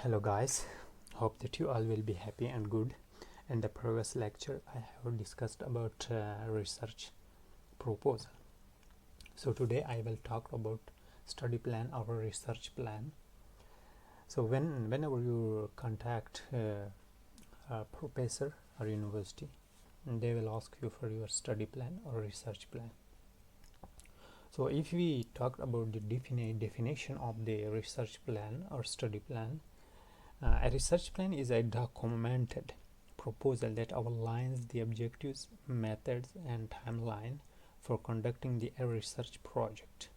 Hello guys, hope that you all will be happy and good. In the previous lecture I have discussed about research proposal. So today I will talk about study plan or research plan. So whenever you contact a professor or university, they will ask you for your study plan or research plan. So if we talk about the definition of the research plan or study plan, a research plan is a documented proposal that outlines the objectives, methods, and timeline for conducting a research project.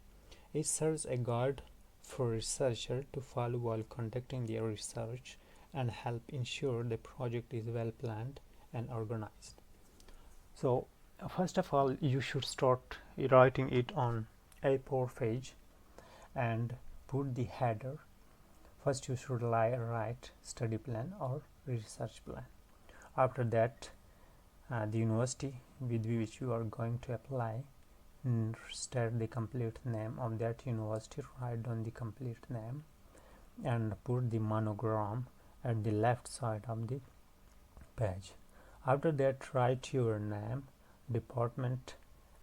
It serves a guide for researchers to follow while conducting their research and help ensure the project is well planned and organized. So, first of all, you should start writing it on A4 page and put the header. First you should write study plan or research plan. After that, the university with which you are going to apply, state the complete name of that university, write down the complete name and put the monogram at the left side of the page. After that, write your name, department,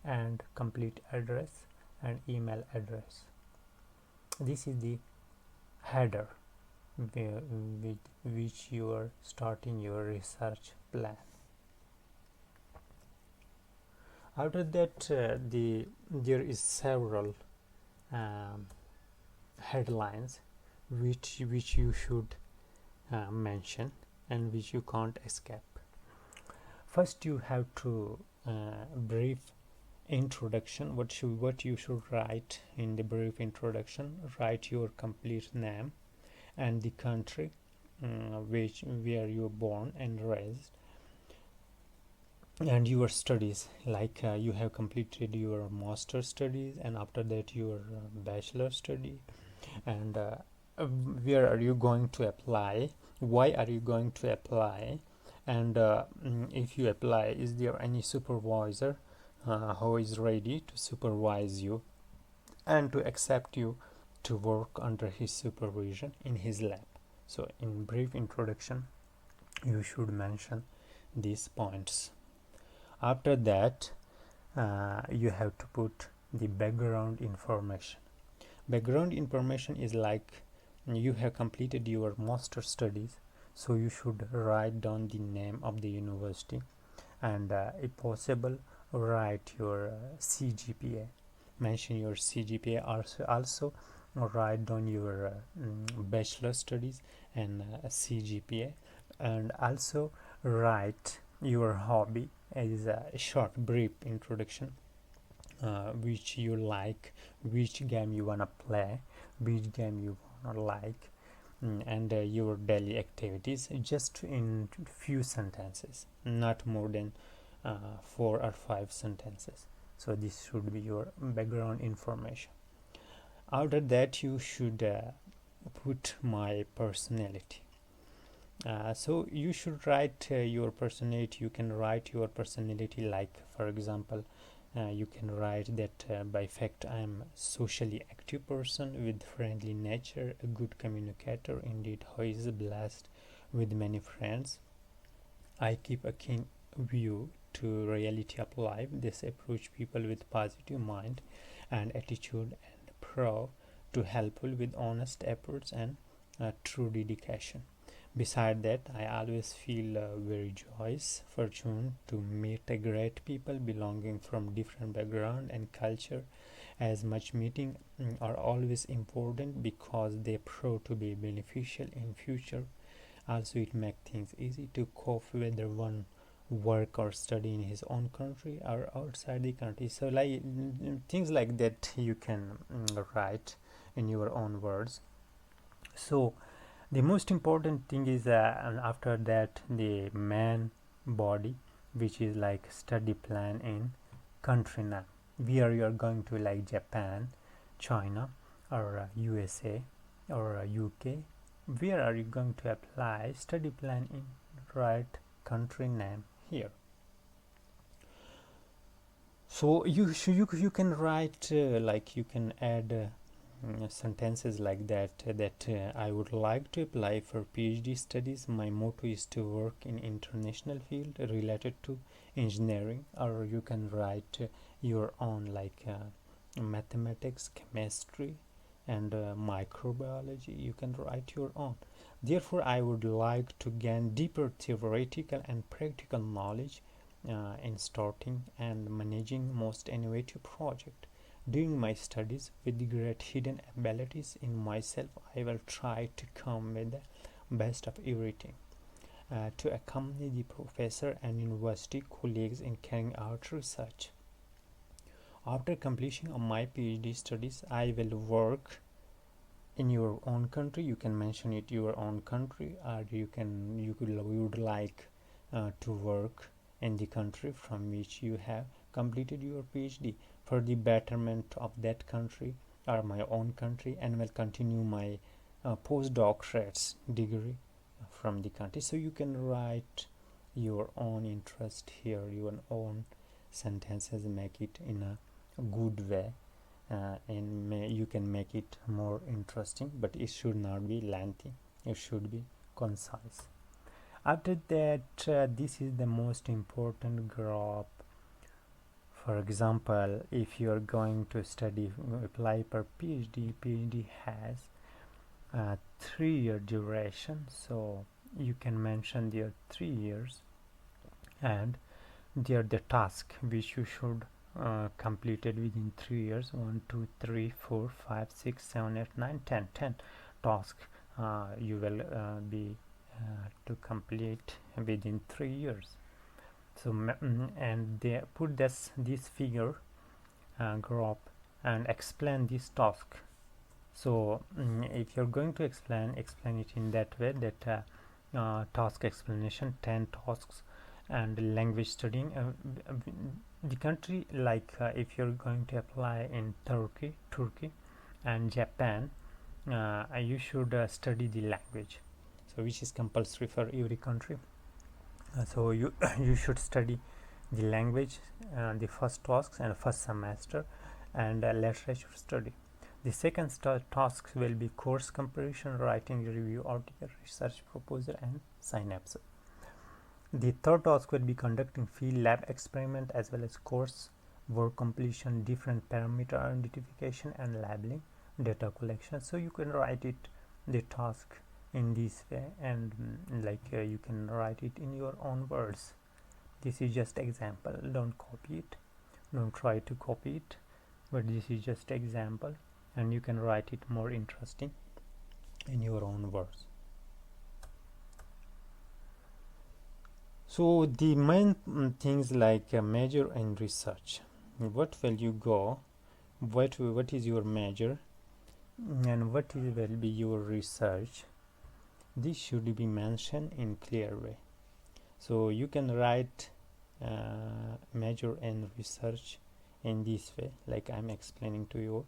and complete address and email address. This is the header with which you are starting your research plan. After that, there is several headlines which you should mention and which you can't escape. First, you have to brief introduction. What you should write in the brief introduction. Write your complete name and the country where you were born and raised, and your studies, like you have completed your master studies, and after that your bachelor study, and where are you going to apply, why are you going to apply, and if you apply, is there any supervisor who is ready to supervise you and to accept you to work under his supervision in his lab. So in brief introduction you should mention these points. After that, you have to put the background information. Background information is like you have completed your master studies, so you should write down the name of the university and if possible write your CGPA. Mention your CGPA. Also write down your bachelor studies and CGPA, and also write your hobby as a short brief introduction, which you like, which game you wanna play, which game you wanna like, and your daily activities, just in few sentences, not more than 4 or 5 sentences. So this should be your background information. After that, you should put my personality. So you should write your personality. You can write your personality, like for example, you can write that by fact I am socially active person with friendly nature, a good communicator, indeed who is blessed with many friends. I keep a keen view to reality of life. This approach people with positive mind and attitude, and proud to helpful with honest efforts and true dedication. Beside that, I always feel very joyous, fortunate to meet a great people belonging from different background and culture, as much meeting are always important because they prove to be beneficial in future. Also, it makes things easy to cope whether one work or study in his own country or outside the country. So like things like that you can write in your own words. So the most important thing is and after that, the main body, which is like study plan in country name, where you are going to, like Japan, China, or USA, or UK. Where are you going to apply study plan in? Write country name here. So you can write like you can add sentences like that I would like to apply for PhD studies. My motto is to work in international field related to engineering, or you can write your own, like mathematics, chemistry, and microbiology. You can write your own. Therefore, I would like to gain deeper theoretical and practical knowledge in starting and managing most innovative project. During my studies, with the great hidden abilities in myself, I will try to come with the best of everything to accompany the professor and university colleagues in carrying out research. After completion of my PhD studies, I will work in your own country. You can mention it your own country, or you would like to work in the country from which you have completed your PhD for the betterment of that country or my own country, and will continue my postdoctorate's degree from the country. So you can write your own interest here, your own sentences, make it in a good way, and you can make it more interesting, but it should not be lengthy, it should be concise. After that, this is the most important group. For example, if you are going to study, apply for PhD has a 3-year duration, so you can mention their 3 years, and they are the task which you should completed within 3 years. 1 2 3 4 5 6 7 8 9 10 tasks you will be to complete within 3 years. So and they put this figure graph and explain this task. So if you're going to explain it in that way, that task explanation, 10 tasks, and language studying. The country, like if you're going to apply in Turkey and Japan, you should study the language, so which is compulsory for every country. So you you should study the language, the first tasks and first semester, and literature study. The second tasks will be course comparison, writing review article, research proposal, and synapse. The third task will be conducting field lab experiment as well as course work completion, different parameter identification and labeling, data collection. So you can write it, the task, in this way, and you can write it in your own words. This is just example, don't copy it, don't try to copy it, but this is just example, and you can write it more interesting in your own words. So the main things like major and research. What will you go? What is your major, and what will be your research? This should be mentioned in clear way. So you can write major and research in this way, like I'm explaining to you.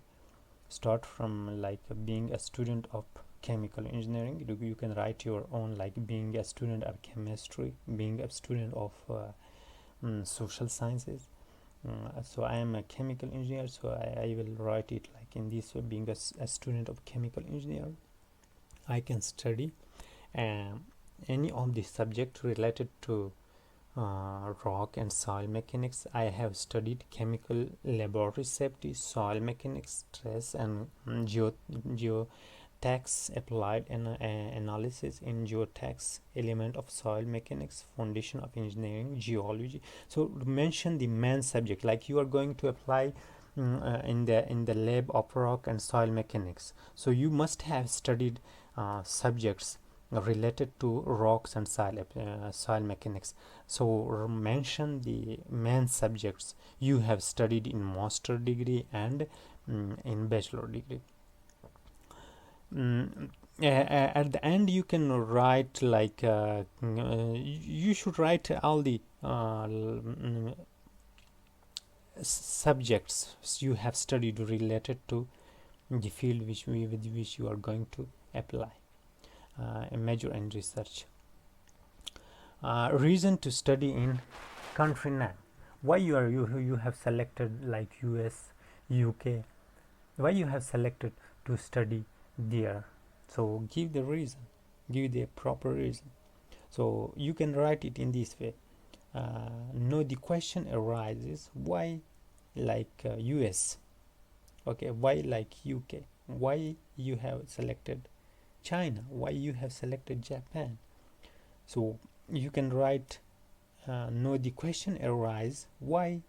Start from being a student of chemical engineering. You can write your own, like being a student of chemistry, being a student of social sciences. So I am a chemical engineer, so I will write it like in this way. Being a student of chemical engineer, I can study any of the subject related to rock and soil mechanics. I have studied chemical laboratory safety, soil mechanics, stress and geotechs, applied analysis in geotechs, element of soil mechanics, foundation of engineering, geology. So mention the main subject, like you are going to apply in the lab of rock and soil mechanics, so you must have studied subjects related to rocks and soil mechanics. So mention the main subjects you have studied in master degree and in bachelor degree. At the end you can write you should write all the subjects you have studied related to the field with which you are going to apply. Major and research. Reason to study in country name. Why you have selected like US, UK? Why you have selected? to study there. So give the reason, give the proper reason. So you can write it in this way. No, the question arises, why like US? Okay, why like UK? Why you have selected China? Why you have selected Japan? So you can write, no, the question arises, why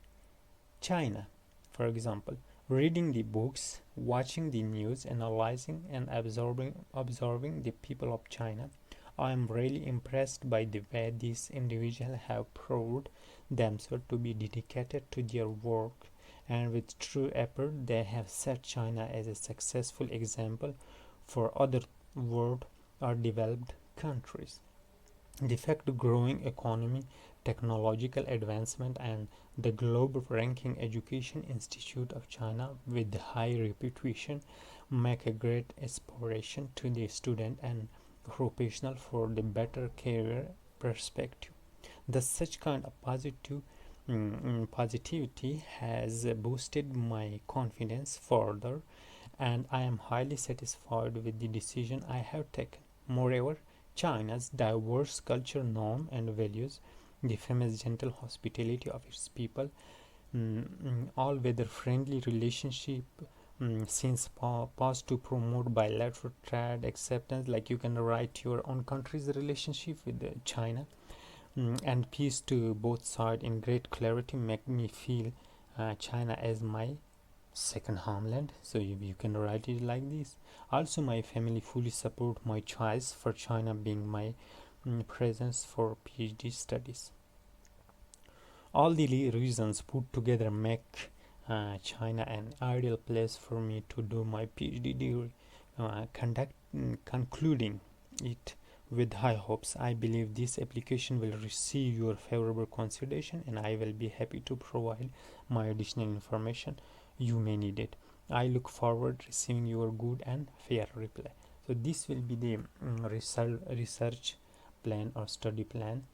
China? For example, reading the books, watching the news, analyzing and observing the people of China, I am really impressed by the way these individuals have proved themselves to be dedicated to their work, and with true effort they have set China as a successful example for other world or developed countries. The fact growing economy, technological advancement, and the global ranking education institute of China with high reputation make a great inspiration to the student and professional for the better career perspective. Thus, such kind of positivity has boosted my confidence further, and I am highly satisfied with the decision I have taken. Moreover, China's diverse culture, norm, and values, the famous gentle hospitality of its people, all weather friendly relationship, since past to promote bilateral trade acceptance, like you can write your own country's relationship with China, and peace to both sides in great clarity make me feel China as my second homeland. So you can write it like this. Also, my family fully support my choice for China being my presence for PhD studies. All the reasons put together make China an ideal place for me to do my PhD degree. Concluding it with high hopes, I believe this application will receive your favorable consideration, and I will be happy to provide my additional information you may need it. I look forward receiving your good and fair reply. So this will be the research plan or study plan.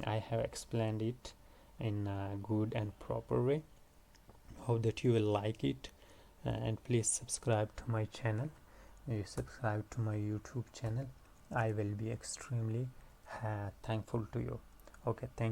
I have explained it in a good and proper way. Hope that you will like it, and please subscribe to my channel. You subscribe to my YouTube channel, I will be extremely thankful to you. Okay, thank